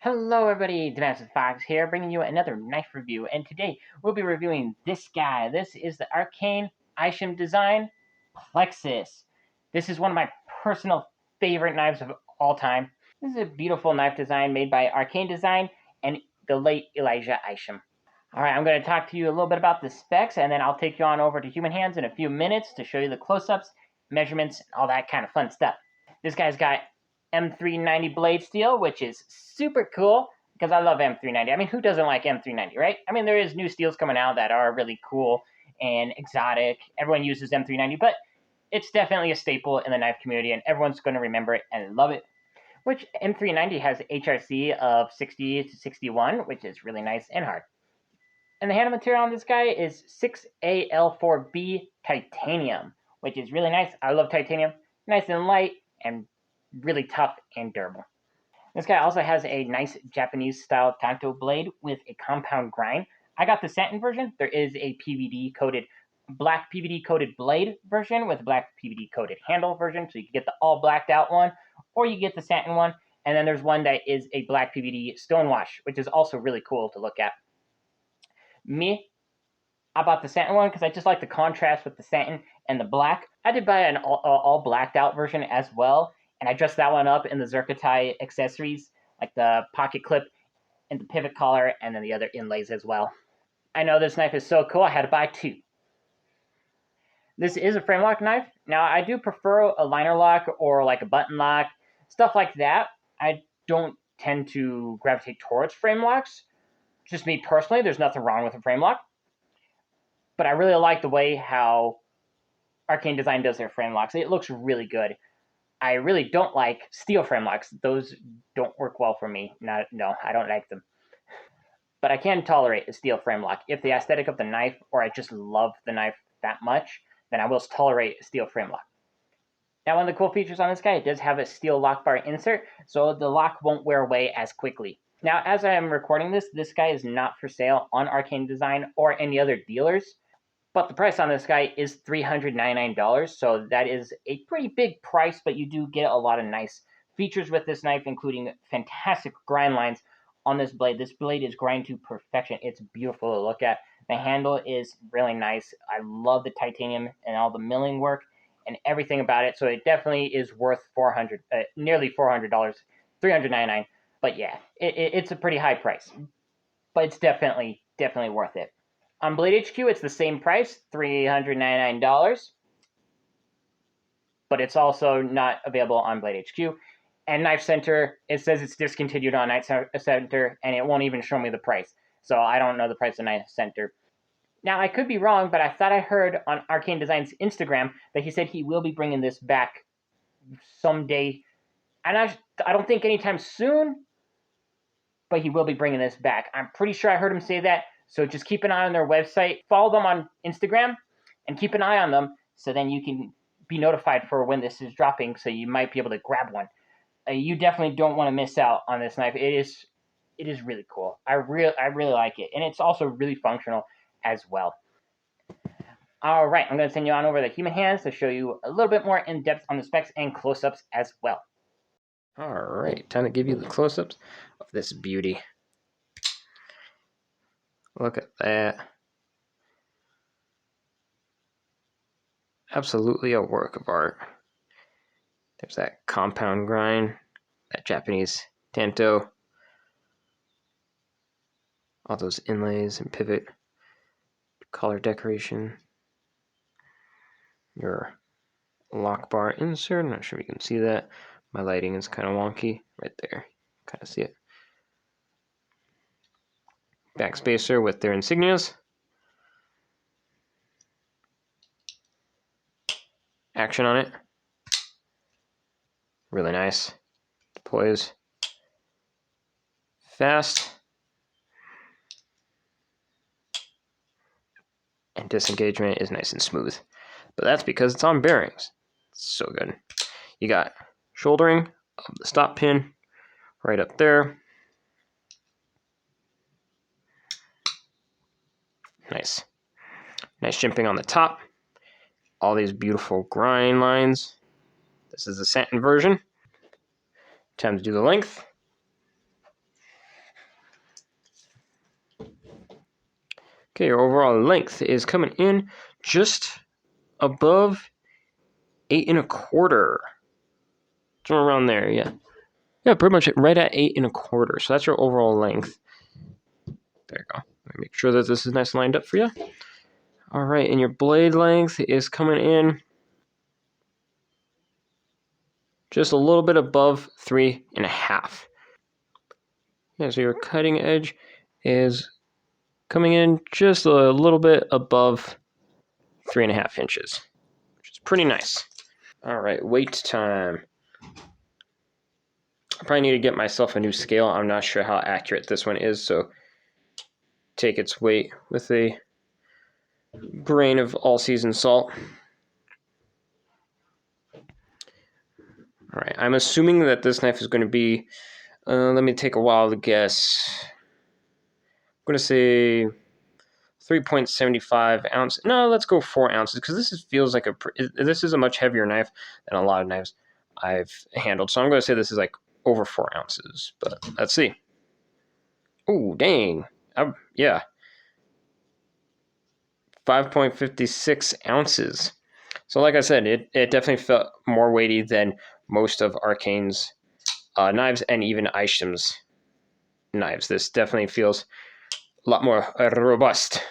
Hello everybody, Damascus Fox here, bringing you another knife review, and today we'll be reviewing this guy. This is the Arcane Isham design, Plexus. This is one of my personal favorite knives of all time. This is a beautiful knife design made by Arcane Design and the late Elijah Isham. Alright, I'm going to talk to you a little bit about the specs, and then I'll take you on over to human hands in a few minutes to show you the close-ups, measurements, and all that kind of fun stuff. This guy's got M390 blade steel, which is super cool because I love M390. I mean, who doesn't like M390, right? I mean, there is new steels coming out that are really cool and exotic. Everyone uses M390, but it's definitely a staple in the knife community, and everyone's going to remember it and love it. Which M390 has HRC of 60 to 61, which is really nice and hard. And the handle material on this guy is 6AL4B titanium, which is really nice. I love titanium. Nice and light and really tough and durable. This guy also has a nice Japanese style tanto blade with a compound grind. I got the satin version. There is a black PVD coated blade version with a black PVD coated handle version. So you can get the all blacked out one, or you get the satin one. And then there's one that is a black PVD stonewash, which is also really cool to look at. I bought the satin one because I just like the contrast with the satin and the black. I did buy an all blacked out version as well, and I dressed that one up in the Zircotai accessories, like the pocket clip and the pivot collar, and then the other inlays as well. I know this knife is so cool, I had to buy two. This is a frame lock knife. Now, I do prefer a liner lock or like a button lock, stuff like that. I don't tend to gravitate towards frame locks. Just me personally, there's nothing wrong with a frame lock. But I really like the way how Arcane Design does their frame locks. It looks really good. I really don't like steel frame locks. Those don't work well for me. No, I don't like them. But I can tolerate a steel frame lock. If the aesthetic of the knife, or I just love the knife that much, then I will tolerate a steel frame lock. Now, one of the cool features on this guy, it does have a steel lock bar insert, so the lock won't wear away as quickly. Now, as I am recording this guy is not for sale on Arcane Design or any other dealers. But the price on this guy is $399, so that is a pretty big price, but you do get a lot of nice features with this knife, including fantastic grind lines on this blade. This blade is grind to perfection. It's beautiful to look at. The handle is really nice. I love the titanium and all the milling work and everything about it, so it definitely is worth nearly $400, $399. But yeah, it's a pretty high price, but it's definitely worth it. On Blade HQ, it's the same price, $399, but it's also not available on Blade HQ. And Knife Center, it says it's discontinued on Knife Center, and it won't even show me the price. So I don't know the price of Knife Center. Now, I could be wrong, but I thought I heard on Arcane Design's Instagram that he said he will be bringing this back someday. And I don't think anytime soon, but he will be bringing this back. I'm pretty sure I heard him say that. So just keep an eye on their website. Follow them on Instagram and keep an eye on them so then you can be notified for when this is dropping, so you might be able to grab one. You definitely don't want to miss out on this knife. It is really cool. I really like it. And it's also really functional as well. All right, I'm going to send you on over to human hands to show you a little bit more in depth on the specs and close-ups as well. All right, time to give you the close-ups of this beauty. Look at that. Absolutely a work of art. There's that compound grind, that Japanese tanto, all those inlays and pivot, collar decoration, your lock bar insert. I'm not sure if you can see that. My lighting is kind of wonky right there. Kind of see it. Backspacer with their insignias. Action on it. Really nice. Deploys fast. And disengagement is nice and smooth. But that's because it's on bearings. It's so good. You got shouldering of the stop pin right up there. Nice jimping on the top. All these beautiful grind lines. This is the satin version. Time to do the length. Okay, your overall length is coming in just above 8 1/4. Somewhere around there, yeah. Yeah, pretty much right at 8 1/4. So that's your overall length. There you go. Make sure that this is nice and lined up for you. All right, and your blade length is coming in just a little bit above 3 1/2. Yeah, so your cutting edge is coming in just a little bit above 3 1/2 inches, which is pretty nice. All right, wait time. I probably need to get myself a new scale. I'm not sure how accurate this one is, so take its weight with a grain of all-season salt. All right, I'm assuming that this knife is going to be, let me take a while to guess. I'm going to say 3.75 ounce. No, let's go 4 ounces because this feels like this is a much heavier knife than a lot of knives I've handled. So I'm going to say this is like over 4 ounces, but let's see. Oh, dang. Yeah. 5.56 ounces. So like I said, it definitely felt more weighty than most of Arcane's knives and even Isham's knives. This definitely feels a lot more robust.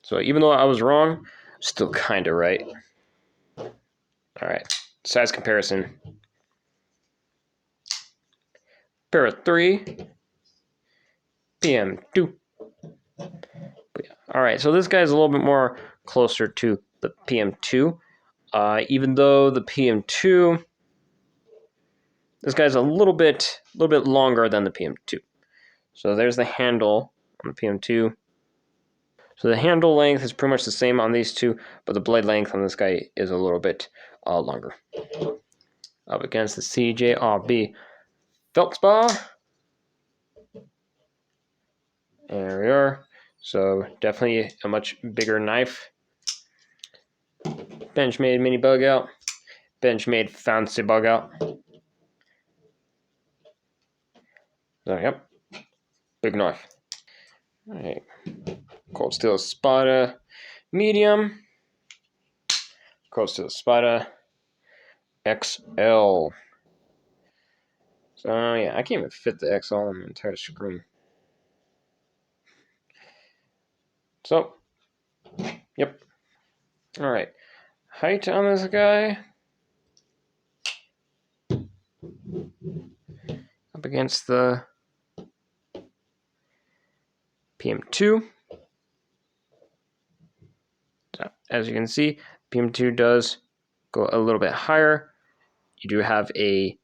So even though I was wrong, still kind of right. All right, size comparison. Pair of 3, PM2. All right, so this guy's a little bit more closer to the PM2. Even though the PM2, this guy's a little bit longer than the PM2. So there's the handle on the PM2. So the handle length is pretty much the same on these two, but the blade length on this guy is a little bit longer. Up against the CJRB Feldspar. There we are. So definitely a much bigger knife. Benchmade mini bug out. Benchmade fancy bug out. So yep, big knife. All right, Cold Steel Spada medium. Cold Steel Spada XL. So yeah, I can't even fit the XL on the entire screen. So, yep. All right, height on this guy. Up against the PM2. So, as you can see, PM2 does go a little bit higher. You do have a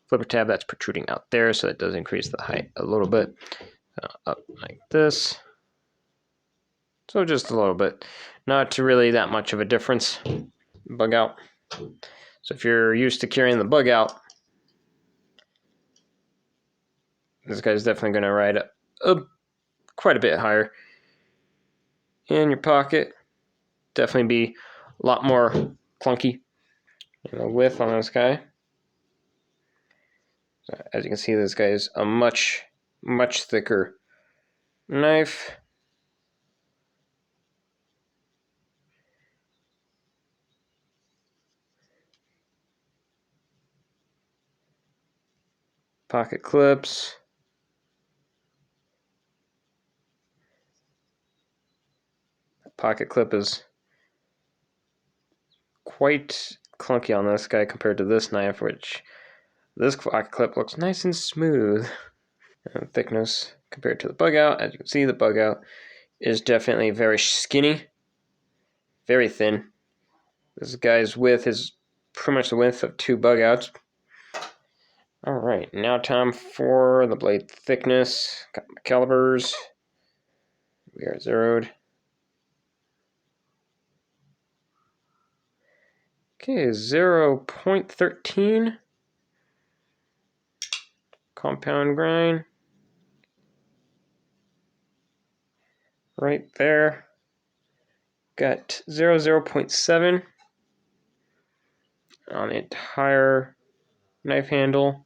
flipper tab that's protruding out there, so that does increase the height a little bit. Up like this. So just a little bit. Not really that much of a difference. Bug out. So if you're used to carrying the bug out, this guy's definitely going to ride up quite a bit higher. In your pocket, definitely be a lot more clunky. The width on this guy. So as you can see, this guy is a much thicker knife. Pocket clips. Pocket clip is quite clunky on this guy compared to this knife, which this pocket clip looks nice and smooth. And thickness compared to the bug out, as you can see, the bug out is definitely very skinny, very thin. This guy's width is pretty much the width of 2 bug outs. All right, now time for the blade thickness. Got my calibers. We are zeroed. Okay, 0.13 compound grind. Right there. Got 0.7 on the entire knife handle.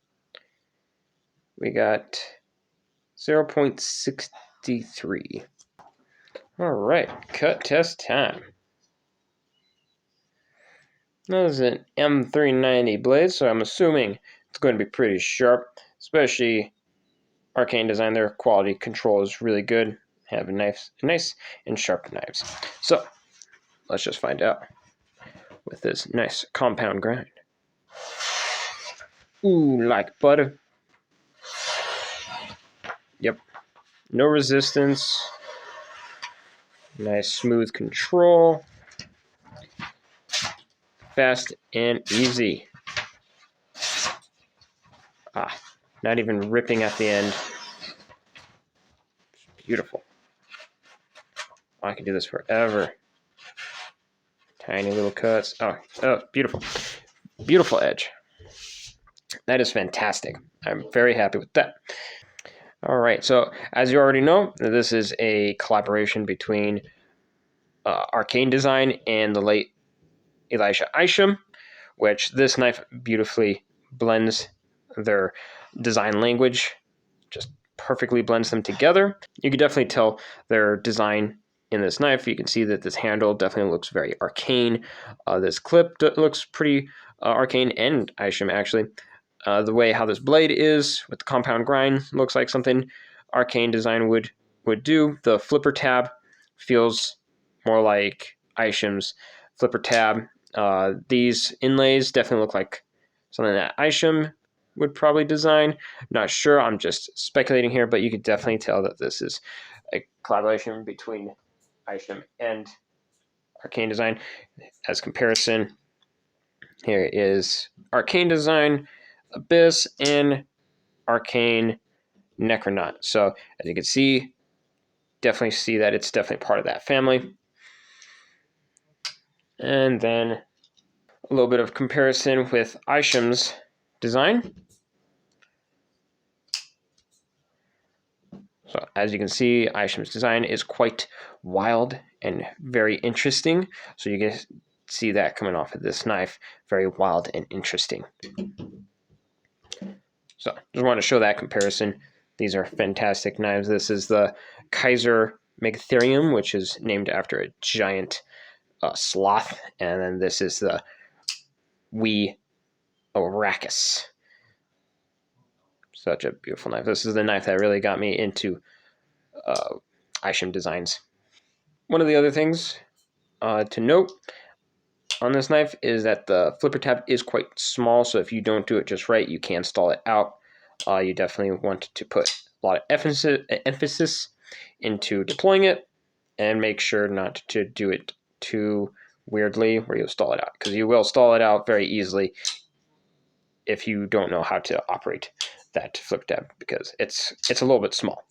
We got 0.6 63. All right, cut test time. That is an M390 blade, so I'm assuming it's going to be pretty sharp, especially Arcane design. Their quality control is really good. Have nice and sharp knives. So let's just find out with this nice compound grind. Ooh, like butter. Yep. No resistance. Nice smooth control. Fast and easy. Not even ripping at the end. Beautiful. I can do this forever. Tiny little cuts. Oh, beautiful. Beautiful edge. That is fantastic. I'm very happy with that. All right, so as you already know, this is a collaboration between Arcane Design and the late Untitled Isham, which this knife beautifully blends their design language, just perfectly blends them together. You can definitely tell their design in this knife. You can see that this handle definitely looks very Arcane. This clip looks pretty Arcane and Isham, actually. The way how this blade is with the compound grind looks like something Arcane Design would do. The flipper tab feels more like Isham's flipper tab. These inlays definitely look like something that Isham would probably design. Not sure, I'm just speculating here, but you could definitely tell that this is a collaboration between Isham and Arcane Design. As comparison, here is Arcane Design, Abyss, and Arcane Necronaut. So as you can see, definitely see that it's definitely part of that family. And then a little bit of comparison with Isham's design. So as you can see, Isham's design is quite wild and very interesting. So you can see that coming off of this knife, very wild and interesting. So just want to show that comparison. These are fantastic knives. This is the Kaiser Megatherium, which is named after a giant sloth. And then this is the Wee Arrakis. Such a beautiful knife. This is the knife that really got me into Isham designs. One of the other things to note on this knife is that the flipper tab is quite small, so if you don't do it just right, you can stall it out. You definitely want to put a lot of emphasis into deploying it and make sure not to do it too weirdly where you'll stall it out, because you will stall it out very easily if you don't know how to operate that flip tab, because it's a little bit small.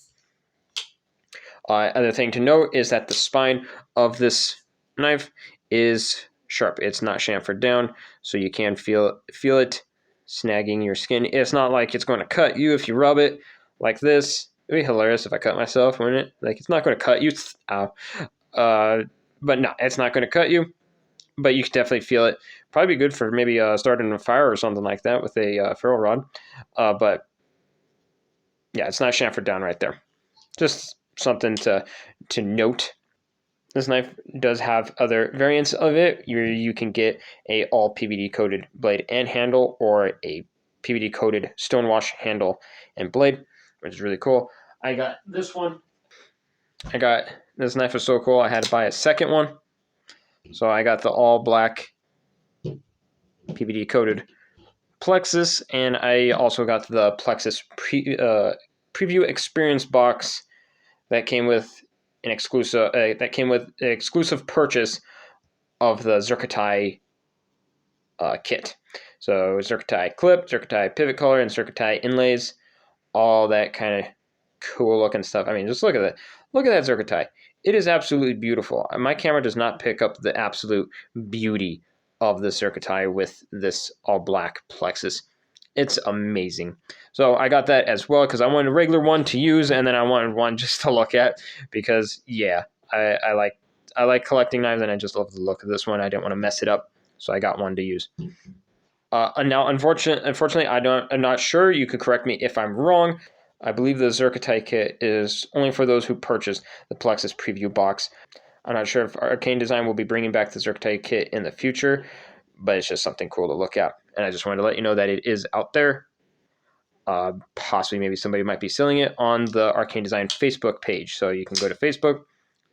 Other thing to note is that the spine of this knife is sharp. It's not chamfered down, so you can feel it snagging your skin. It's not like it's going to cut you if you rub it like this. It'd be hilarious if I cut myself, wouldn't it? Like, it's not going to cut you. But no, it's not going to cut you. But you can definitely feel it. Probably be good for maybe starting a fire or something like that with a ferro rod. But yeah, it's not chamfered down right there. Just something to note. This knife does have other variants of it. You can get a all PVD coated blade and handle, or a PVD coated stonewash handle and blade, which is really cool. I got this one. This knife is so cool, I had to buy a second one. So I got the all black PVD coated Plexus, and I also got the Plexus preview experience box that came with an exclusive purchase of the Zircotai kit. So Zircotai clip, Zircotai pivot collar, and Zircotai inlays, all that kind of cool looking stuff. I mean, just look at that. Look at that Zircotai. It is absolutely beautiful. My camera does not pick up the absolute beauty of the Zircotai with this all black Plexus. It's amazing. So I got that as well because I wanted a regular one to use, and then I wanted one just to look at because, yeah, I like collecting knives, and I just love the look of this one. I didn't want to mess it up, so I got one to use. Now, unfortunately, I'm not sure. You could correct me if I'm wrong, I believe the Zerkatai kit is only for those who purchase the Plexus preview box. I'm not sure if Arcane Design will be bringing back the Zerkatai kit in the future, but it's just something cool to look at. And I just wanted to let you know that it is out there. Possibly maybe somebody might be selling it on the Arcane Design Facebook page. So you can go to Facebook,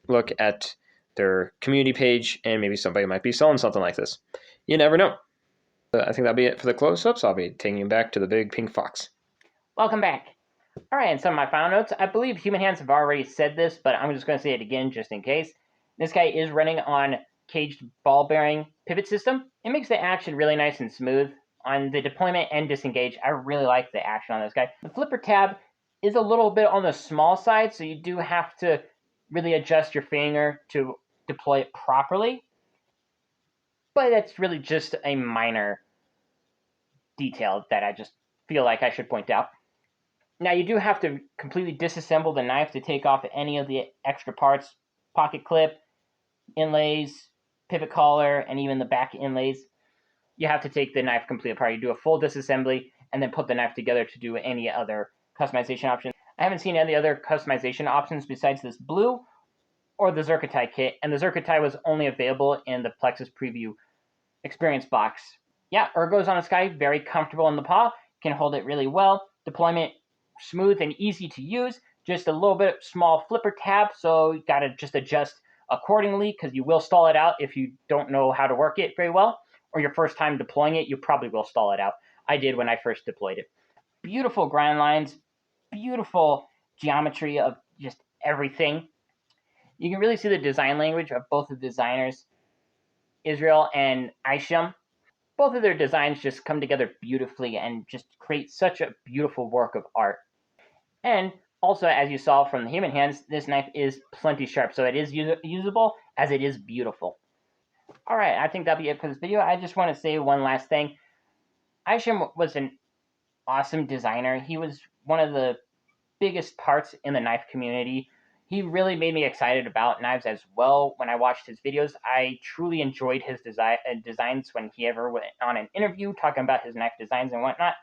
look at their community page, and maybe somebody might be selling something like this. You never know. I think that'll be it for the close-ups. I'll be taking you back to the big pink fox. Welcome back. All right, and some of my final notes. I believe Human Hands have already said this, but I'm just going to say it again just in case. This guy is running on caged ball bearing pivot system. It makes the action really nice and smooth. On the deployment and disengage, I really like the action on this guy. The flipper tab is a little bit on the small side, so you do have to really adjust your finger to deploy it properly. But that's really just a minor detail that I just feel like I should point out. Now you do have to completely disassemble the knife to take off any of the extra parts, pocket clip, inlays, pivot collar, and even the back inlays. You have to take the knife completely apart. You do a full disassembly and then put the knife together to do any other customization options. I haven't seen any other customization options besides this blue or the Zerkatai kit, and the Zerkatai was only available in the Plexus Preview experience box. Yeah, Ergo's on this guy, very comfortable in the paw, can hold it really well. Deployment smooth and easy to use. Just a little bit small flipper tab, so you gotta just adjust accordingly because you will stall it out if you don't know how to work it very well, or your first time deploying it, you probably will stall it out. I did when I first deployed it. Beautiful grind lines, beautiful geometry of just everything. You can really see the design language of both the designers, Israel and Isham. Both of their designs just come together beautifully and just create such a beautiful work of art. And also, as you saw from the Human Hands, this knife is plenty sharp, so it is usable as it is beautiful. All right, I think that'll be it for this video. I just want to say one last thing. Isham was an awesome designer. He was one of the biggest parts in the knife community. He really made me excited about knives as well when I watched his videos. I truly enjoyed his designs when he ever went on an interview talking about his knife designs and whatnot.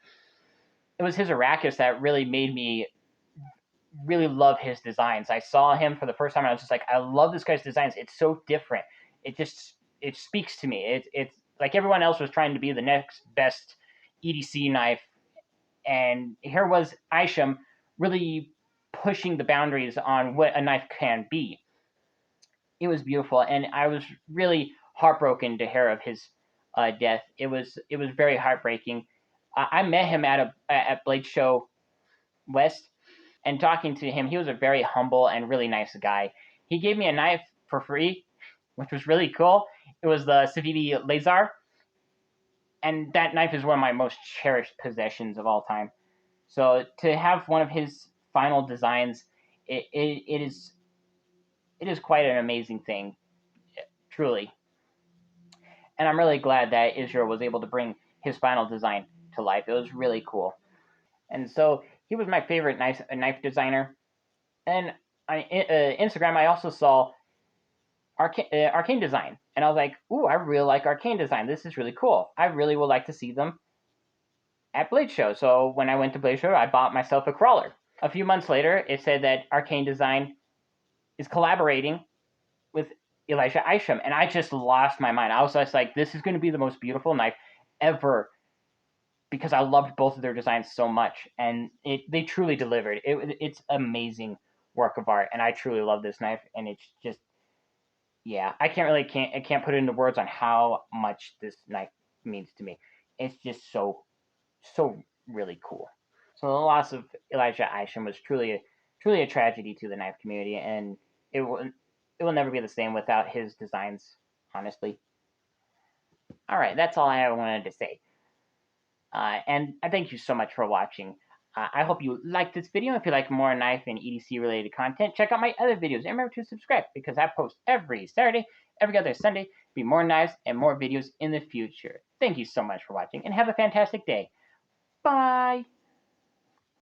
It was his Arrakis that really made me really love his designs. I saw him for the first time and I was just like, I love this guy's designs. It's so different. It speaks to me. It's like everyone else was trying to be the next best EDC knife, and here was Isham really pushing the boundaries on what a knife can be. It was beautiful, and I was really heartbroken to hear of his death. It was very heartbreaking. I met him at Blade Show West, and talking to him, he was a very humble and really nice guy. He gave me a knife for free, which was really cool. It was the Savidi Lazar, and that knife is one of my most cherished possessions of all time. So to have one of his final designs, it is quite an amazing thing, truly. And I'm really glad that Israel was able to bring his final design to life. It was really cool. And so he was my favorite knife designer. And on Instagram, I also saw Arcane Design, and I was like, "Ooh, I really like Arcane Design. This is really cool. I really would like to see them at Blade Show." So when I went to Blade Show, I bought myself a crawler. A few months later, it said that Arcane Design is collaborating with Elijah Isham, and I just lost my mind. I was just like, "This is going to be the most beautiful knife ever," because I loved both of their designs so much, and they truly delivered. It's amazing work of art, and I truly love this knife, and it's just, yeah, I can't put it into words on how much this knife means to me. It's just so really cool. So the loss of Elijah Isham was truly a tragedy to the knife community, and it will never be the same without his designs. Honestly. All right, that's all I wanted to say. And I thank you so much for watching. I hope you liked this video. If you like more knife and EDC related content, check out my other videos. And remember to subscribe because I post every Saturday, every other Sunday. Be more knives and more videos in the future. Thank you so much for watching and have a fantastic day. Bye.